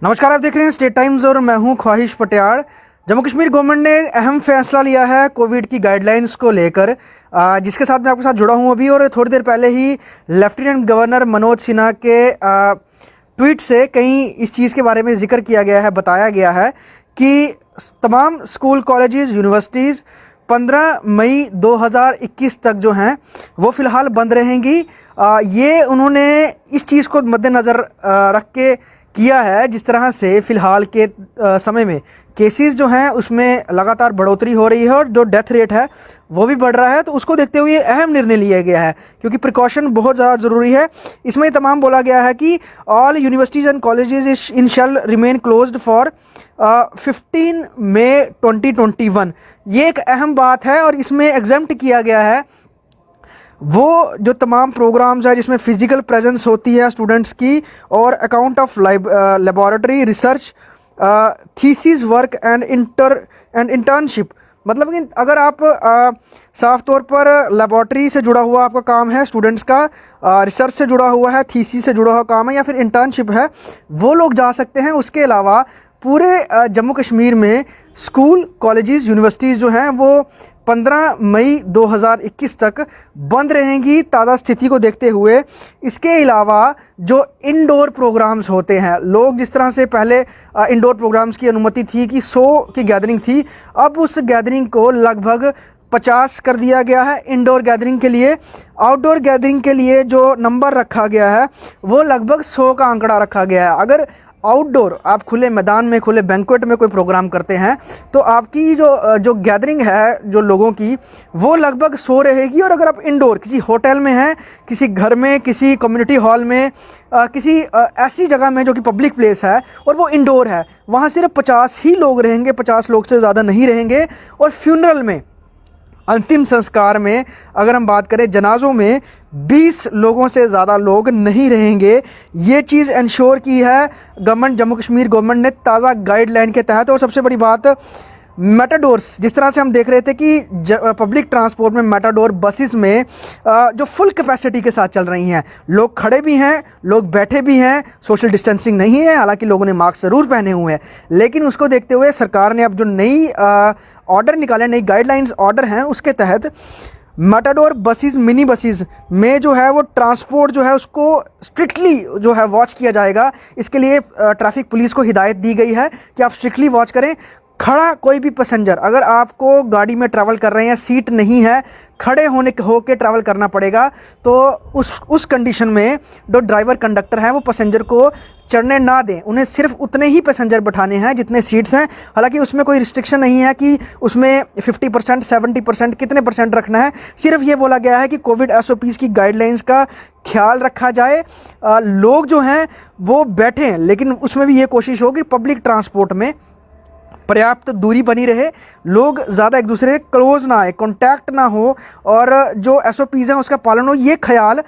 नमस्कार, आप देख रहे हैं स्टेट टाइम्स और मैं हूं ख्वाहिश पटियाड़। जम्मू कश्मीर गवर्नमेंट ने अहम फैसला लिया है कोविड की गाइडलाइंस को लेकर, जिसके साथ मैं आपके साथ जुड़ा हूं अभी। और थोड़ी देर पहले ही लेफ्टिनेंट गवर्नर मनोज सिन्हा के ट्वीट से कहीं इस चीज़ के बारे में जिक्र किया गया है, बताया गया है कि तमाम स्कूल, कॉलेजेस, यूनिवर्सिटीज़ 15 मई 2021 तक जो हैं वो फ़िलहाल बंद रहेंगी। ये उन्होंने इस चीज़ को मद्देनज़र रख के किया है, जिस तरह से फ़िलहाल के समय में केसेस जो हैं उसमें लगातार बढ़ोतरी हो रही है और जो डेथ रेट है वो भी बढ़ रहा है। तो उसको देखते हुए अहम निर्णय लिया गया है, क्योंकि प्रिकॉशन बहुत ज़्यादा ज़रूरी है। इसमें तमाम बोला गया है कि all universities and colleges in shall remain closed for 15 May 2021। ये एक अहम बात है और इसमें एग्जेम्प्ट किया गया है वो जो तमाम प्रोग्राम्स है जिसमें फ़िज़िकल प्रेजेंस होती है स्टूडेंट्स की, और account of laboratory research, thesis work and internship. मतलब कि अगर आप साफ तौर पर लेबॉरेटरी से जुड़ा हुआ आपका काम है, स्टूडेंट्स का रिसर्च से जुड़ा हुआ है, थीसिस से जुड़ा हुआ काम है, या फिर इंटर्नशिप है, वो लोग जा सकते हैं। उसके अलावा पूरे जम्मू कश्मीर में स्कूल, कॉलेजेस, यूनिवर्सिटीज़ जो हैं वो 15 मई 2021 तक बंद रहेंगी ताज़ा स्थिति को देखते हुए। इसके अलावा जो इंडोर प्रोग्राम्स होते हैं, लोग जिस तरह से पहले इंडोर प्रोग्राम्स की अनुमति थी कि 100 की गैदरिंग थी, अब उस गैदरिंग को लगभग 50 कर दिया गया है इंडोर गैदरिंग के लिए। आउटडोर गैदरिंग के लिए जो नंबर रखा गया है वो लगभग 100 का आंकड़ा रखा गया है। अगर आउटडोर आप खुले मैदान में, खुले बैंक्वेट में कोई प्रोग्राम करते हैं तो आपकी जो गैदरिंग है जो लोगों की, वो लगभग 100 रहेगी। और अगर आप इंडोर किसी होटल में हैं, किसी घर में, किसी कम्युनिटी हॉल में, किसी ऐसी जगह में जो कि पब्लिक प्लेस है और वो इंडोर है, वहाँ सिर्फ 50 ही लोग रहेंगे, 50 लोग से ज़्यादा नहीं रहेंगे। और फ्यूनरल में, अंतिम संस्कार में अगर हम बात करें, जनाजों में 20 लोगों से ज़्यादा लोग नहीं रहेंगे। ये चीज़ इंश्योर की है गवर्नमेंट, जम्मू कश्मीर गवर्नमेंट ने ताज़ा गाइडलाइन के तहत। और सबसे बड़ी बात, मेटाडोर्स, जिस तरह से हम देख रहे थे कि पब्लिक ट्रांसपोर्ट में मेटाडोर बसेस में जो फुल कैपेसिटी के साथ चल रही हैं, लोग खड़े भी हैं, लोग बैठे भी हैं, सोशल डिस्टेंसिंग नहीं है, हालांकि लोगों ने मास्क ज़रूर पहने हुए हैं। लेकिन उसको देखते हुए सरकार ने अब जो नई ऑर्डर निकाले, नई गाइडलाइंस ऑर्डर हैं, उसके तहत मेटाडोर बसेस, मिनी बसेस में जो है वो ट्रांसपोर्ट जो है उसको स्ट्रिक्टली जो है वॉच किया जाएगा। इसके लिए ट्रैफिक पुलिस को हिदायत दी गई है कि आप स्ट्रिक्टली वॉच करें। खड़ा कोई भी पैसेंजर, अगर आपको गाड़ी में ट्रैवल कर रहे हैं, सीट नहीं है, खड़े होके ट्रैवल करना पड़ेगा, तो उस कंडीशन में जो ड्राइवर, कंडक्टर है, वो पैसेंजर को चढ़ने ना दें। उन्हें सिर्फ उतने ही पैसेंजर बैठाने हैं जितने सीट्स हैं। हालांकि उसमें कोई रिस्ट्रिक्शन नहीं है कि उसमें 50%, 70%, कितने परसेंट रखना है। सिर्फ ये बोला गया है कि कोविड SOPs की गाइडलाइंस का ख्याल रखा जाए, लोग जो हैं वो बैठें, लेकिन उसमें भी ये कोशिश हो कि पब्लिक ट्रांसपोर्ट में पर्याप्त दूरी बनी रहे, लोग ज़्यादा एक दूसरे के क्लोज ना आए, कांटेक्ट ना हो, और जो SOPs हैं उसका पालन हो। ये ख्याल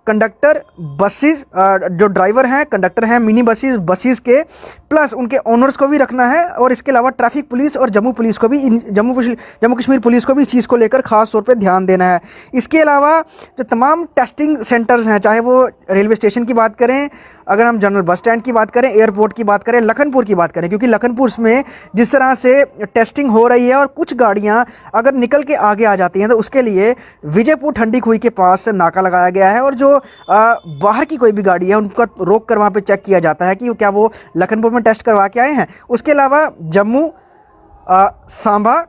कंडक्टर, बसेस, जो ड्राइवर हैं, कंडक्टर हैं मिनी बसेस के, प्लस उनके ओनर्स को भी रखना है। और इसके अलावा ट्रैफिक पुलिस और जम्मू पुलिस को भी, जम्मू कश्मीर पुलिस को भी इस चीज़ को लेकर ख़ास तौर पे ध्यान देना है। इसके अलावा जो तमाम टेस्टिंग सेंटर्स हैं, चाहे वो रेलवे स्टेशन की बात करें, अगर हम जनरल बस स्टैंड की बात करें, एयरपोर्ट की बात करें, लखनपुर की बात करें, क्योंकि लखनपुर में जिस तरह से टेस्टिंग हो रही है और कुछ गाड़ियां अगर निकल के आगे आ जाती हैं तो उसके लिए विजयपुर ठंडी खुई के पास नाका लगाया गया है। और जो बाहर की कोई भी गाड़ी है उनका रोक कर वहाँ पे चेक किया जाता है कि क्या वो लखनपुर में टेस्ट करवा के आए हैं। उसके अलावा जम्मू, सांबा,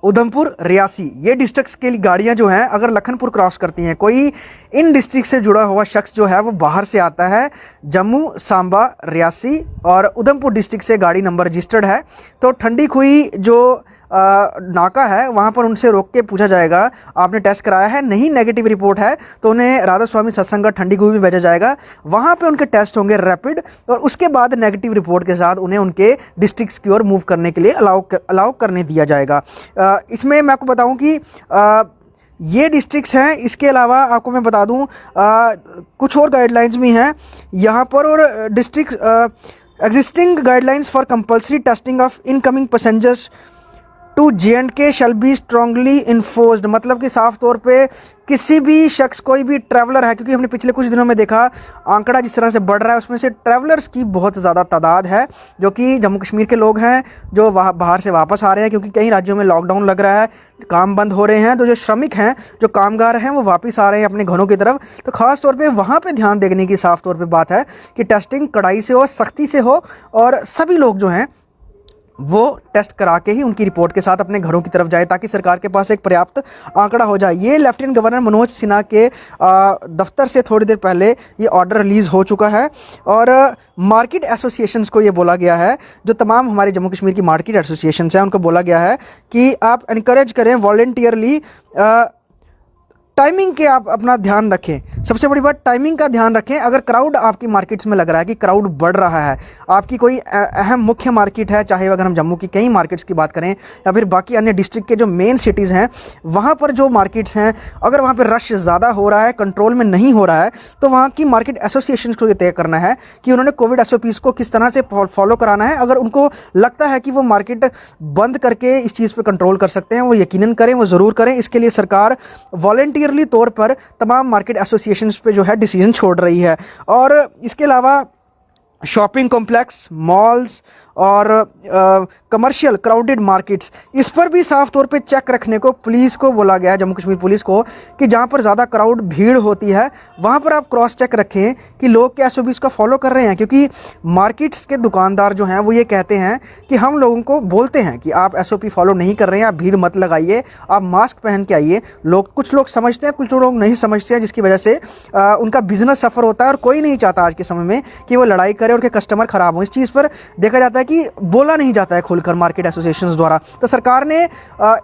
उधमपुर, रियासी, ये डिस्ट्रिक्ट्स के लिए गाड़ियां जो हैं अगर लखनपुर क्रॉस करती हैं, कोई इन डिस्ट्रिक्ट से जुड़ा हुआ शख्स जो है वो बाहर से आता है, जम्मू, सांबा, रियासी और उधमपुर डिस्ट्रिक्ट से गाड़ी नंबर रजिस्टर्ड है, तो ठंडी खुई जो नाका है वहाँ पर उनसे रोक के पूछा जाएगा, आपने टेस्ट कराया है? नहीं, नेगेटिव रिपोर्ट है तो उन्हें राधा स्वामी सत्संग ठंडी खुई में भेजा जाएगा। वहाँ पे उनके टेस्ट होंगे रैपिड, और उसके बाद नेगेटिव रिपोर्ट के साथ उन्हें उनके डिस्ट्रिक्ट्स की ओर मूव करने के लिए अलाउ करने दिया जाएगा। इसमें मैं आपको बताऊँ कि ये डिस्ट्रिक्ट्स हैं। इसके अलावा आपको मैं बता दूं कुछ और गाइडलाइंस भी हैं यहाँ पर, और district existing guidelines for compulsory testing of incoming passengers to J&K shall be strongly enforced, मतलब कि साफ तौर पे किसी भी शख्स, कोई भी ट्रैवलर है, क्योंकि हमने पिछले कुछ दिनों में देखा आंकड़ा जिस तरह से बढ़ रहा है, उसमें से ट्रैवलर्स की बहुत ज़्यादा तादाद है जो कि जम्मू कश्मीर के लोग हैं जो बाहर से वापस आ रहे हैं, क्योंकि कई राज्यों में लॉकडाउन लग रहा है, काम बंद हो रहे हैं। तो जो श्रमिक हैं, जो कामगार हैं, वो वापस आ रहे हैं अपने घरों की तरफ। तो ख़ास तौर पे वहाँ पे ध्यान देने की साफ तौर पे बात है कि टेस्टिंग कड़ाई से हो, सख्ती से हो, और सभी लोग जो हैं वो टेस्ट करा के ही उनकी रिपोर्ट के साथ अपने घरों की तरफ जाए, ताकि सरकार के पास एक पर्याप्त आंकड़ा हो जाए। ये लेफ्टिनेंट गवर्नर मनोज सिन्हा के दफ्तर से थोड़ी देर पहले ये ऑर्डर रिलीज़ हो चुका है, और मार्केट एसोसिएशंस को ये बोला गया है, जो तमाम हमारे जम्मू कश्मीर की मार्केट एसोसिएशंस हैं, उनको बोला गया है कि आप इनकरेज करें वॉलंटियरली, टाइमिंग के आप अपना ध्यान रखें। सबसे बड़ी बात, टाइमिंग का ध्यान रखें। अगर क्राउड आपकी मार्केट्स में लग रहा है कि क्राउड बढ़ रहा है, आपकी कोई अहम मुख्य मार्केट है, चाहे अगर हम जम्मू की कई मार्केट्स की बात करें या फिर बाकी अन्य डिस्ट्रिक्ट के जो मेन सिटीज़ हैं, वहाँ पर जो मार्केट्स हैं, अगर वहाँ पर रश ज़्यादा हो रहा है, कंट्रोल में नहीं हो रहा है, तो वहाँ की मार्केट एसोसिएशन को ये तय करना है कि उन्होंने कोविड SOPs को किस तरह से फॉलो कराना है। अगर उनको लगता है कि वो मार्केट बंद करके इस चीज़ पर कंट्रोल कर सकते हैं, वो यकीनन करें, वो ज़रूर करें। इसके लिए सरकार वॉलंटियरली तौर पर तमाम मार्केट एसोसिएशंस पे जो है डिसीजन छोड़ रही है। और इसके अलावा शॉपिंग कॉम्प्लेक्स, मॉल्स और कमर्शियल क्राउडेड मार्केट्स, इस पर भी साफ तौर पे चेक रखने को पुलिस को बोला गया है, जम्मू कश्मीर पुलिस को, कि जहाँ पर ज़्यादा क्राउड भीड़ होती है वहाँ पर आप क्रॉस चेक रखें कि लोग क्या SOPs का फॉलो कर रहे हैं। क्योंकि मार्केट्स के दुकानदार जो हैं वो ये कहते हैं कि हम लोगों को बोलते हैं कि आप SOP फॉलो नहीं कर रहे हैं, आप भीड़ मत लगाइए, आप मास्क पहन के आइए। कुछ लोग समझते हैं, कुछ लोग नहीं समझते हैं, जिसकी वजह से उनका बिजनेस सफ़र होता है, और कोई नहीं चाहता आज के समय में कि वो लड़ाई करे और के कस्टमर ख़राब हो। इस चीज़ पर देखा जाता है कि बोला नहीं जाता है खुलकर मार्केट एसोसिएशंस द्वारा। तो सरकार ने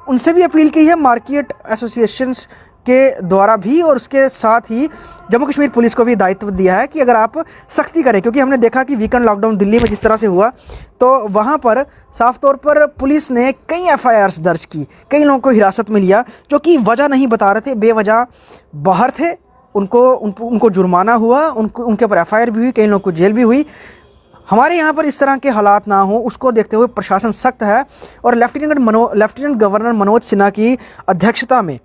उनसे भी अपील की है, मार्केट एसोसिएशंस के द्वारा भी, और उसके साथ ही जम्मू कश्मीर पुलिस को भी दायित्व दिया है कि अगर आप सख्ती करें, क्योंकि हमने देखा कि वीकेंड लॉकडाउन दिल्ली में जिस तरह से हुआ, तो वहाँ पर साफ तौर पर पुलिस ने कई FIRs दर्ज की, कई लोगों को हिरासत में लिया जो कि वजह नहीं बता रहे थे, बेवजह बाहर थे, उनको जुर्माना हुआ, उनके ऊपर FIR भी हुई, कई लोगों को जेल भी हुई। हमारे यहाँ पर इस तरह के हालात ना हो, उसको देखते हुए प्रशासन सख्त है, और लेफ्टिनेंट गवर्नर मनोज सिन्हा की अध्यक्षता में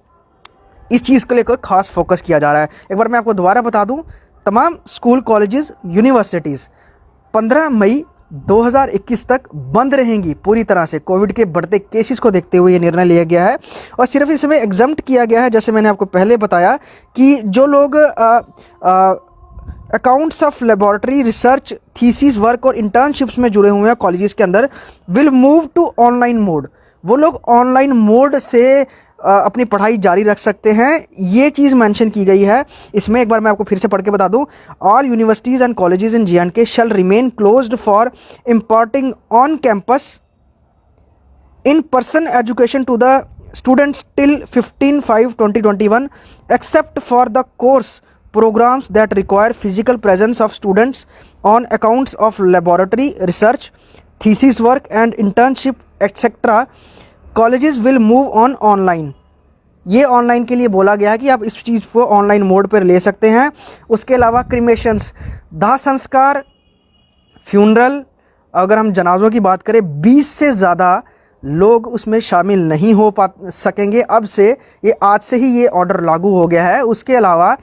इस चीज़ को लेकर खास फोकस किया जा रहा है। एक बार मैं आपको दोबारा बता दूं, तमाम स्कूल, कॉलेजेस, यूनिवर्सिटीज़ 15 मई 2021 तक बंद रहेंगी पूरी तरह से। कोविड के बढ़ते केसेस को देखते हुए ये निर्णय लिया गया है, और सिर्फ इसमें एग्जम्प्ट किया गया है, जैसे मैंने आपको पहले बताया, कि जो लोग accounts of laboratory research, thesis work और इंटर्नशिप्स में जुड़े हुए हैं कॉलेजेस के अंदर, will move to online mode. वो लोग ऑनलाइन मोड से अपनी पढ़ाई जारी रख सकते हैं, ये चीज़ मेंशन की गई है इसमें। एक बार मैं आपको फिर से पढ़ के बता दूं, all universities and colleges in J&K shall remain closed for imparting on campus in person education to the students till 15/5/2021 except for the course programs that require physical presence of students on accounts of laboratory research, thesis work and internship etc. colleges will move on online। ये online के लिए बोला गया है कि आप इस चीज़ को ऑनलाइन मोड पर ले सकते हैं। उसके अलावा क्रिमेशंस, दाह संस्कार, फ्यूनरल, अगर हम जनाजों की बात करें, 20 से ज़्यादा लोग उसमें शामिल नहीं हो सकेंगे अब से। ये आज से ही ये ऑर्डर लागू हो गया है। उसके अलावा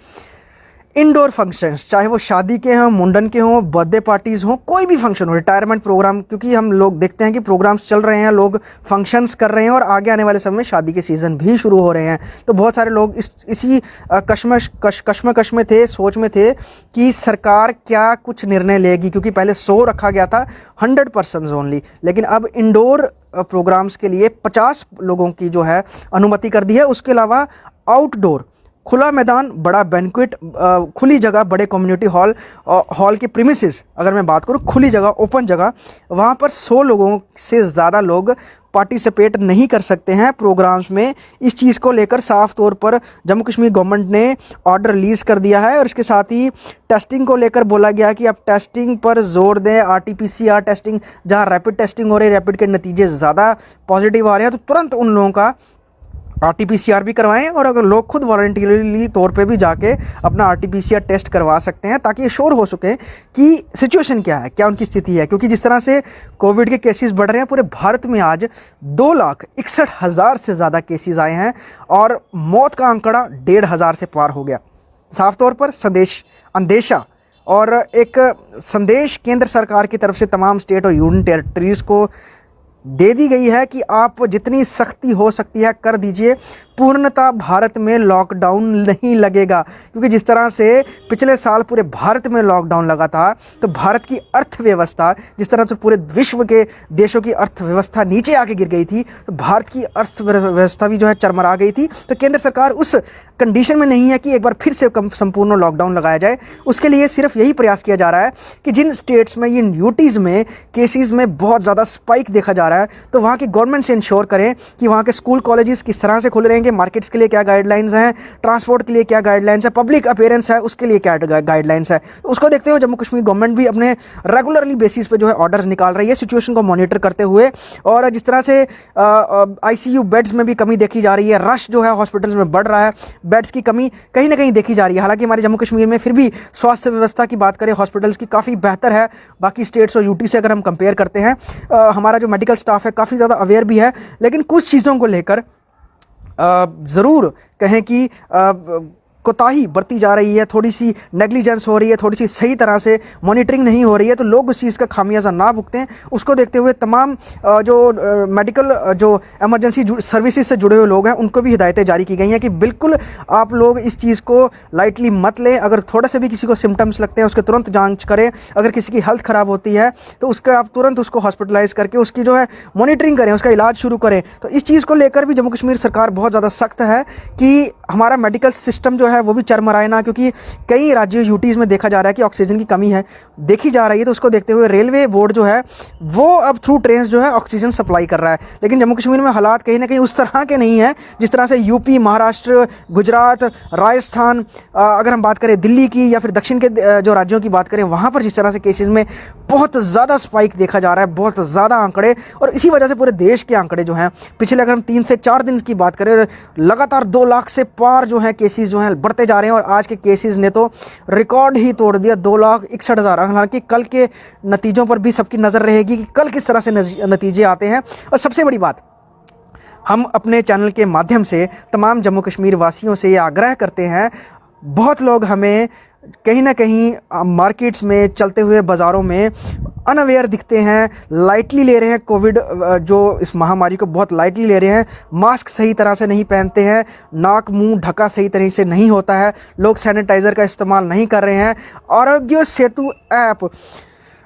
इंडोर फंक्शंस, चाहे वो शादी के हों, मुंडन के हों, बर्थडे पार्टीज़ हों, कोई भी फंक्शन हो, रिटायरमेंट प्रोग्राम, क्योंकि हम लोग देखते हैं कि प्रोग्राम्स चल रहे हैं, लोग फंक्शंस कर रहे हैं, और आगे आने वाले समय में शादी के सीज़न भी शुरू हो रहे हैं। तो बहुत सारे लोग इसी कश्मकश में थे, सोच में थे कि सरकार क्या कुछ निर्णय लेगी, क्योंकि पहले 100 रखा गया था, 100 पर्सन्स ओनली, लेकिन अब इंडोर प्रोग्राम्स के लिए 50 लोगों की जो है अनुमति कर दी है। उसके अलावा आउटडोर, खुला मैदान, बड़ा बैंक्वेट, खुली जगह, बड़े कम्युनिटी हॉल के प्रीमिसेस, अगर मैं बात करूँ खुली जगह, ओपन जगह, वहाँ पर 100 लोगों से ज़्यादा लोग पार्टिसिपेट नहीं कर सकते हैं प्रोग्राम्स में। इस चीज़ को लेकर साफ तौर पर जम्मू कश्मीर गवर्नमेंट ने ऑर्डर रिलीज़ कर दिया है। और इसके साथ ही टेस्टिंग को लेकर बोला गया कि आप टेस्टिंग पर जोर दें, RT-PCR टेस्टिंग, जहाँ रैपिड टेस्टिंग हो रही है, रैपिड के नतीजे ज़्यादा पॉजिटिव आ रहे हैं, तो तुरंत उन लोगों का RT-PCR भी करवाएं, और अगर लोग खुद वॉलंटियरली तौर पे भी जाके अपना RT-PCR टेस्ट करवा सकते हैं, ताकि श्योर हो सके कि सिचुएशन क्या है, क्या उनकी स्थिति है। क्योंकि जिस तरह से कोविड के केसेस बढ़ रहे हैं, पूरे भारत में आज 2,61,000 से ज़्यादा केसेस आए हैं और मौत का आंकड़ा 1,500 से पार हो गया। साफ तौर पर अंदेशा और एक संदेश केंद्र सरकार की तरफ से तमाम स्टेट और यूनियन टेरिटरीज़ को दे दी गई है कि आप जितनी सख्ती हो सकती है कर दीजिए, पूर्णतः भारत में लॉकडाउन नहीं लगेगा। क्योंकि जिस तरह से पिछले साल पूरे भारत में लॉकडाउन लगा था, तो भारत की अर्थव्यवस्था, जिस तरह से पूरे विश्व के देशों की अर्थव्यवस्था नीचे आके गिर गई थी, तो भारत की अर्थव्यवस्था भी जो है चरमरा गई थी। तो केंद्र सरकार उस कंडीशन में नहीं है कि एक बार फिर से संपूर्ण लॉकडाउन लगाया जाए। उसके लिए सिर्फ यही प्रयास किया जा रहा है कि जिन स्टेट्स में, इन यूटीज़ में केसेस में बहुत ज़्यादा स्पाइक देखा जा रहा है, तो वहाँ की गवर्नमेंट से इंश्योर करें कि वहाँ के स्कूल कॉलेजेस किस तरह से खुले रहेंगे, मार्केट्स के लिए क्या गाइडलाइंस हैं, ट्रांसपोर्ट के लिए क्या गाइडलाइंस है, पब्लिक अपीयरेंस है उसके लिए क्या गाइडलाइंस है। तो उसको देखते हुए जम्मू कश्मीर गवर्नमेंट भी अपने रेगुलरली बेसिस पे जो है ऑर्डर्स निकाल रही है, सिचुएशन को मॉनिटर करते हुए। और जिस तरह से ICU बेड्स में भी कमी देखी जा रही है, रश जो है हॉस्पिटल्स में बढ़ रहा है, बेड्स की कमी कहीं ना कहीं देखी जा रही है। हालांकि हमारे जम्मू कश्मीर में फिर भी स्वास्थ्य व्यवस्था की बात करें, हॉस्पिटल्स की काफ़ी बेहतर है बाकी स्टेट्स और यूटी से अगर हम कंपेयर करते हैं। हमारा जो मेडिकल स्टाफ है काफ़ी ज़्यादा अवेयर भी है, लेकिन कुछ चीज़ों को लेकर ज़रूर कहें कि कोताही बरती जा रही है, थोड़ी सी नेग्लिजेंस हो रही है, थोड़ी सी सही तरह से मॉनिटरिंग नहीं हो रही है, तो लोग उस चीज़ का खामियाजा ना भुगतें। उसको देखते हुए तमाम जो मेडिकल जो इमरजेंसी सर्विसेज से जुड़े हुए लोग हैं, उनको भी हिदायतें जारी की गई हैं कि बिल्कुल आप लोग इस चीज़ को लाइटली मत लें। अगर थोड़ा से भी किसी को सिम्टम्स लगते हैं, उसके तुरंत जाँच करें। अगर किसी की हेल्थ ख़राब होती है तो उसका आप तुरंत उसको हॉस्पिटलाइज़ करके उसकी जो है मॉनिटरिंग करें, उसका इलाज शुरू करें। तो इस चीज़ को लेकर भी जम्मू कश्मीर सरकार बहुत ज़्यादा सख्त है कि हमारा मेडिकल सिस्टम जो है वो भी चरमराए ना, क्योंकि कई राज्यों यूटीज़ में देखा जा रहा है कि ऑक्सीजन की कमी है देखी जा रही है। तो उसको देखते हुए रेलवे बोर्ड जो है वो अब थ्रू ट्रेन जो है ऑक्सीजन सप्लाई कर रहा है। लेकिन जम्मू कश्मीर में हालात कहीं ना कहीं उस तरह के नहीं है जिस तरह से यूपी, महाराष्ट्र, गुजरात, राजस्थान, अगर हम बात करें दिल्ली की या फिर दक्षिण के जो राज्यों की बात करें, वहाँ पर जिस तरह से केसेस में बहुत ज़्यादा स्पाइक देखा जा रहा है, बहुत ज़्यादा आंकड़े। और इसी वजह से पूरे देश के आंकड़े जो हैं पिछले अगर हम 3 से 4 दिन की बात करें, लगातार 2 लाख से पार जो है केसेस जो हैं बढ़ते जा रहे हैं। और आज के केसेस ने तो रिकॉर्ड ही तोड़ दिया, 2,61,000। हालांकि कल के नतीजों पर भी सबकी नज़र रहेगी कि कल किस तरह से नतीजे आते हैं। और सबसे बड़ी बात, हम अपने चैनल के माध्यम से तमाम जम्मू कश्मीर वासियों से ये आग्रह करते हैं, बहुत लोग हमें कहीं ना कहीं मार्केट्स में, चलते हुए बाज़ारों में अनअवेयर दिखते हैं, लाइटली ले रहे हैं कोविड जो इस महामारी को बहुत लाइटली ले रहे हैं, मास्क सही तरह से नहीं पहनते हैं, नाक मुंह ढका सही तरह से नहीं होता है, लोग सैनिटाइज़र का इस्तेमाल नहीं कर रहे हैं। आरोग्य सेतु ऐप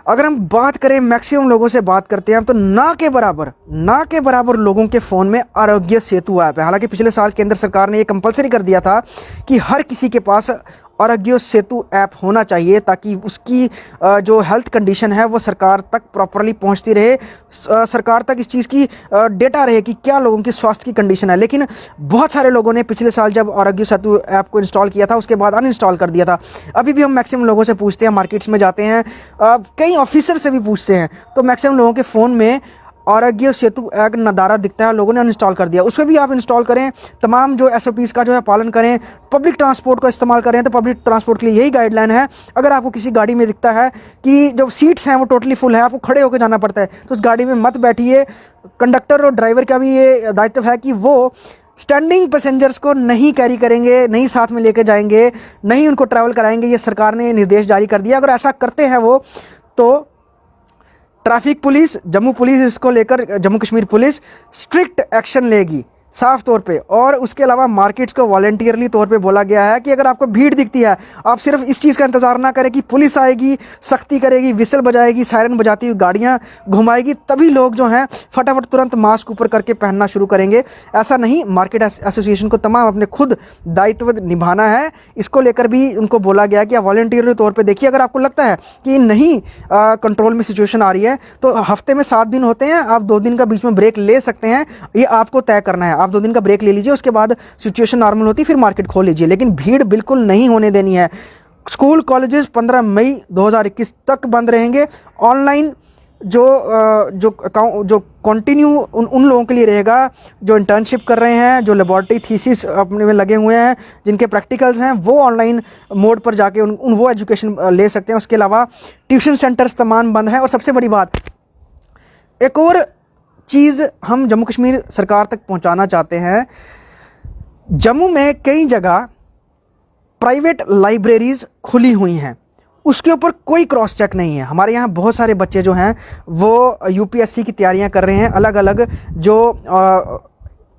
अगर हम बात करें, मैक्सिमम लोगों से बात करते हैं हम, तो ना के बराबर लोगों के फ़ोन में आरोग्य सेतु ऐप है। हालांकि पिछले साल केंद्र सरकार ने ये कंपलसरी कर दिया था कि हर किसी के पास आरोग्य सेतु ऐप होना चाहिए, ताकि उसकी जो हेल्थ कंडीशन है वो सरकार तक प्रॉपरली पहुंचती रहे, सरकार तक इस चीज़ की डेटा रहे कि क्या लोगों की स्वास्थ्य की कंडीशन है। लेकिन बहुत सारे लोगों ने पिछले साल जब आरोग्य सेतु ऐप को इंस्टॉल किया था, उसके बाद अनइंस्टॉल कर दिया था। अभी भी हम मैक्सिमम लोगों से पूछते हैं, मार्केट्स में जाते हैं, कई ऑफिसर से भी पूछते हैं, तो मैक्सिमम लोगों के फ़ोन में आरोग्य सेतु ऐप नदारा दिखता है, लोगों ने अनइंस्टॉल कर दिया। उसमें भी आप इंस्टॉल करें, तमाम जो SOPs का जो है पालन करें, पब्लिक ट्रांसपोर्ट का इस्तेमाल करें। तो पब्लिक ट्रांसपोर्ट के लिए यही गाइडलाइन है, अगर आपको किसी गाड़ी में दिखता है कि जो सीट्स हैं वो टोटली फुल है, आपको खड़े होकर जाना पड़ता है, तो उस गाड़ी में मत बैठिए। कंडक्टर और ड्राइवर का भी ये दायित्व है कि वो स्टैंडिंग पैसेंजर्स को नहीं कैरी करेंगे, नहीं साथ में लेके जाएंगे, नहीं उनको ट्रैवल कराएंगे। ये सरकार ने निर्देश जारी कर दिया। अगर ऐसा करते हैं वो, तो ट्रैफिक पुलिस, जम्मू पुलिस, इसको लेकर Jammu Kashmir police strict action लेगी साफ तौर पे। और उसके अलावा मार्केट्स को वॉलंटियरली तौर पे बोला गया है कि अगर आपको भीड़ दिखती है, आप सिर्फ इस चीज़ का इंतज़ार ना करें कि पुलिस आएगी, सख्ती करेगी, विसल बजाएगी, सायरन बजाती हुई गाड़ियाँ घुमाएगी, तभी लोग जो हैं फटाफट तुरंत मास्क ऊपर करके पहनना शुरू करेंगे। ऐसा नहीं, मार्केट एसोसिएशन को तमाम अपने खुद दायित्व निभाना है। इसको लेकर भी उनको बोला गया कि आप वॉलंटियरली तौर पर देखिए। अगर आपको लगता है कि नहीं कंट्रोल में सिचुएशन आ रही है, तो हफ्ते में 7 दिन होते हैं, आप 2 दिन का बीच में ब्रेक ले सकते हैं, ये आपको तय करना है। आप 2 दिन का ब्रेक ले लीजिए, उसके बाद सिचुएशन नॉर्मल होती फिर मार्केट खोल लीजिए, लेकिन भीड़ बिल्कुल नहीं होने देनी है। स्कूल कॉलेजेस 15 मई 2021 तक बंद रहेंगे। ऑनलाइन जो कंटिन्यू उन लोगों के लिए रहेगा जो इंटर्नशिप कर रहे हैं, जो लेबॉर्ट्री थीसिस अपने में लगे हुए हैं, जिनके प्रैक्टिकल्स हैं, वो ऑनलाइन मोड पर जाके वो एजुकेशन ले सकते हैं। उसके अलावा ट्यूशन सेंटर्स तमाम बंद हैं। और सबसे बड़ी बात, एक और चीज़ हम जम्मू कश्मीर सरकार तक पहुंचाना चाहते हैं। जम्मू में कई जगह प्राइवेट लाइब्रेरीज़ खुली हुई हैं, उसके ऊपर कोई क्रॉस चेक नहीं है। हमारे यहाँ बहुत सारे बच्चे जो हैं वो यूपीएससी की तैयारियां कर रहे हैं, अलग अलग जो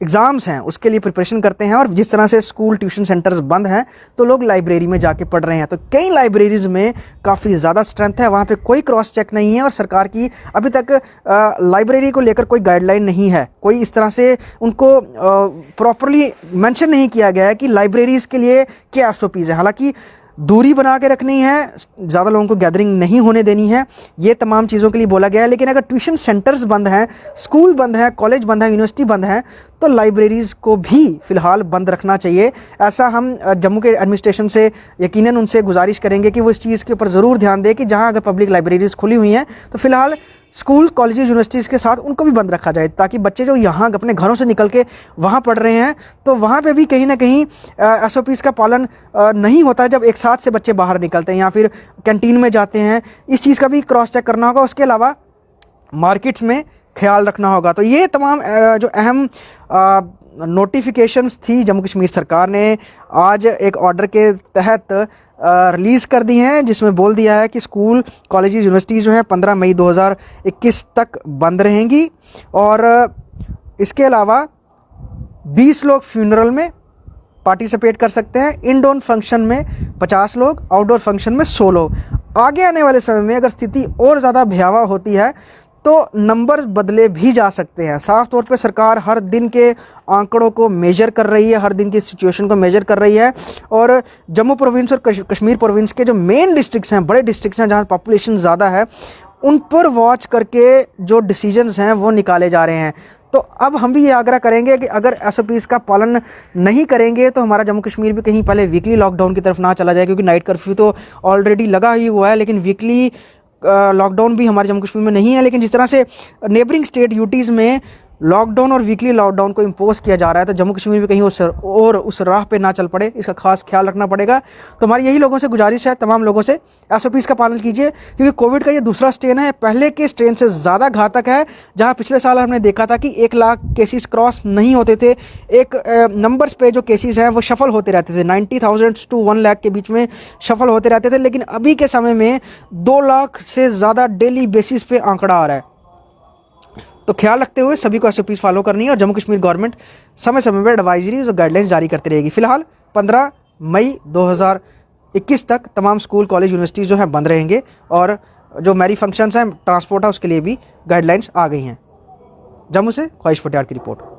एग्ज़ाम्स हैं उसके लिए प्रिपरेशन करते हैं। और जिस तरह से स्कूल ट्यूशन सेंटर्स बंद हैं तो लोग लाइब्रेरी में जाके पढ़ रहे हैं। तो कई लाइब्रेरीज़ में काफ़ी ज़्यादा स्ट्रेंथ है, वहाँ पे कोई क्रॉस चेक नहीं है। और सरकार की अभी तक लाइब्रेरी को लेकर कोई गाइडलाइन नहीं है, कोई इस तरह से उनको प्रॉपरली मेंशन नहीं किया गया है कि लाइब्रेरीज़ के लिए क्या एसओपीज़ है। हालांकि दूरी बना के रखनी है, ज़्यादा लोगों को गैदरिंग नहीं होने देनी है, ये तमाम चीज़ों के लिए बोला गया है। लेकिन अगर ट्यूशन सेंटर्स बंद हैं, स्कूल बंद है, कॉलेज बंद है, यूनिवर्सिटी बंद है, तो लाइब्रेरीज़ को भी फ़िलहाल बंद रखना चाहिए। ऐसा हम जम्मू के एडमिनिस्ट्रेशन से यकीनन उनसे गुजारिश करेंगे कि वो इस चीज़ के ऊपर ज़रूर ध्यान दें कि जहाँ अगर पब्लिक लाइब्रेरीज़ खुली हुई हैं तो फ़िलहाल स्कूल कॉलेज यूनिवर्सिटीज़ के साथ उनको भी बंद रखा जाए, ताकि बच्चे जो यहाँ अपने घरों से निकल के वहाँ पढ़ रहे हैं तो वहाँ पे भी कहीं ना कहीं एसओपीज़ का पालन नहीं होता है जब एक साथ से बच्चे बाहर निकलते हैं या फिर कैंटीन में जाते हैं। इस चीज़ का भी क्रॉस चेक करना होगा। उसके अलावा मार्केट्स में ख्याल रखना होगा। तो ये तमाम जो अहम नोटिफिकेशंस थी जम्मू कश्मीर सरकार ने आज एक ऑर्डर के तहत रिलीज़ कर दी हैं, जिसमें बोल दिया है कि स्कूल कॉलेज यूनिवर्सिटीज़ जो हैं 15 मई 2021 तक बंद रहेंगी। और इसके अलावा 20 लोग फ्यूनरल में पार्टिसिपेट कर सकते हैं, इनडोर फंक्शन में 50 लोग, आउटडोर फंक्शन में 100 लोग। आगे आने वाले समय में अगर स्थिति और ज़्यादा भयावह होती है तो नंबर्स बदले भी जा सकते हैं। साफ तौर पे सरकार हर दिन के आंकड़ों को मेजर कर रही है, हर दिन की सिचुएशन को मेजर कर रही है। और जम्मू प्रोविंस और कश्मीर प्रोविंस के जो मेन डिस्ट्रिक्ट्स हैं, बड़े डिस्ट्रिक्ट्स हैं जहाँ पॉपुलेशन ज़्यादा है, उन पर वॉच करके जो डिसीजंस हैं वो निकाले जा रहे हैं। तो अब हम भी ये आग्रह करेंगे कि अगर एसओपीज़ का पालन नहीं करेंगे तो हमारा जम्मू कश्मीर भी कहीं पहले वीकली लॉकडाउन की तरफ ना चला जाए, क्योंकि नाइट कर्फ्यू तो ऑलरेडी लगा ही हुआ है, लेकिन वीकली लॉकडाउन भी हमारे जम्मू कश्मीर में नहीं है। लेकिन जिस तरह से नेबरिंग स्टेट यूटीज़ में लॉकडाउन और वीकली लॉकडाउन को इम्पोज किया जा रहा है, तो जम्मू कश्मीर भी कहीं उस राह पे ना चल पड़े, इसका खास ख्याल रखना पड़ेगा। तो हमारी यही लोगों से गुजारिश है, तमाम लोगों से, एसओपीज़ का पालन कीजिए, क्योंकि कोविड का ये दूसरा स्ट्रेन है, पहले के स्ट्रेन से ज़्यादा घातक है। जहां पिछले साल हमने देखा था कि 1 लाख केसेस क्रॉस नहीं होते थे, एक नंबर्स पे जो केसेस हैं वो शफल होते रहते थे, 90,000 to 1 लाख के बीच में शफल होते रहते थे। लेकिन अभी के समय में 2 लाख से ज़्यादा डेली बेसिस पे आंकड़ा आ रहा है। तो ख्याल रखते हुए सभी को एसओपीज़ फॉलो करनी है और जम्मू कश्मीर गवर्नमेंट समय समय पर एडवाइजरीज और गाइडलाइंस जारी करती रहेगी। फिलहाल 15 मई 2021 तक तमाम स्कूल कॉलेज यूनिवर्सिटीज़ जो हैं बंद रहेंगे और जो मैरी फंक्शंस हैं, ट्रांसपोर्ट है, उसके लिए भी गाइडलाइंस आ गई हैं। जम्मू से ख्वाहिश पटियाल की रिपोर्ट।